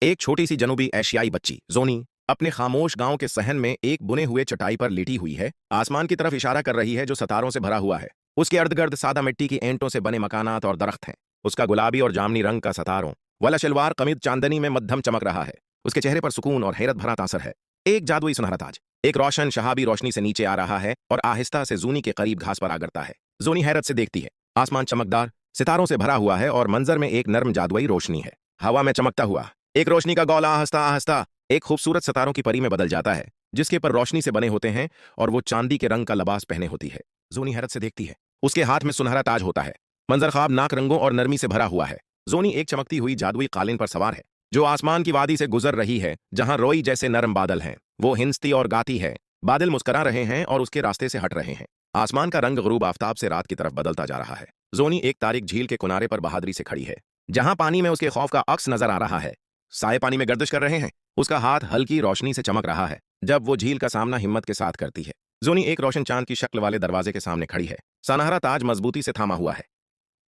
एक छोटी सी जनूबी एशियाई बच्ची जोनी अपने खामोश गांव के सहन में एक बुने हुए चटाई पर लेटी हुई है, आसमान की तरफ इशारा कर रही है जो सितारों से भरा हुआ है। उसके अर्ध गिर्द सादा मिट्टी की ईंटों से बने मकानात और दरख्त हैं। उसका गुलाबी और जामनी रंग का सितारों वाला शलवार कमीज चांदनी में मध्यम चमक रहा है। उसके चेहरे पर सुकून और हैरत भरा तासर है। एक जादुई सुनहरा ताज एक रोशन शहाबी रोशनी से नीचे आ रहा है और आहिस्ता से जूनी के करीब घास पर आ गिरता है। जूनी हैरत से देखती है। आसमान चमकदार सितारों से भरा हुआ है और मंजर में एक नर्म जादुई रोशनी है। हवा में चमकता हुआ एक रोशनी का गोला आहिस्ता आहिस्ता एक खूबसूरत सितारों की परी में बदल जाता है, जिसके पर रोशनी से बने होते हैं और वो चांदी के रंग का लिबास पहने होती है। जोनी हैरत से देखती है। उसके हाथ में सुनहरा ताज होता है। मंजर ख्वाब नाक रंगों और नरमी से भरा हुआ है। जोनी एक चमकती हुई जादुई कालीन पर सवार है, जो आसमान की वादी से गुजर रही है, जहां रोई जैसे नरम बादल हैं। वो हिंसती और गाती है। बादल मुस्कुरा रहे हैं और उसके रास्ते से हट रहे हैं। आसमान का रंग गरूब आफताब से रात की तरफ बदलता जा रहा है। जोनी एक तारीक झील के किनारे पर बहादुरी से खड़ी है, जहां पानी में उसके खौफ का अक्स नजर आ रहा है। साए पानी में गर्दिश कर रहे हैं। उसका हाथ हल्की रोशनी से चमक रहा है जब वो झील का सामना हिम्मत के साथ करती है। जोनी एक रोशन चांद की शक्ल वाले दरवाजे के सामने खड़ी है। सुनहरा ताज मजबूती से थामा हुआ है।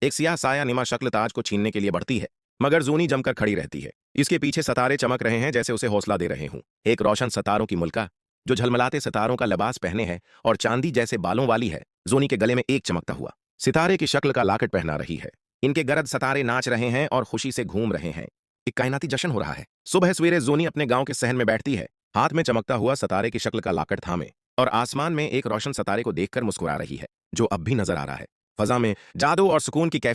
एक सियाह साया निमा शक्ल ताज को छीनने के लिए बढ़ती है, मगर जोनी जमकर खड़ी रहती है। इसके पीछे सितारे चमक रहे हैं, जैसे उसे हौसला दे रहे हों। एक रोशन सितारों की मुल्का जो झलमलाते सितारों का लिबास पहने है और चांदी जैसे बालों वाली है, जोनी के गले में एक चमकता हुआ सितारे की शक्ल का लाकेट पहना रही है। इनके गरज सितारे नाच रहे हैं और खुशी से घूम रहे हैं। एक कायनाती जश्न हो रहा है। सुबह सवेरे जोनी अपने गांव के सहन में बैठती है, हाथ में चमकता हुआ सितारे की शक्ल का लाकेट थामे, और आसमान में एक रोशन सितारे को देखकर मुस्कुरा रही है, जो अब भी नजर आ रहा है। फजा में जादू और सुकून की कैफियत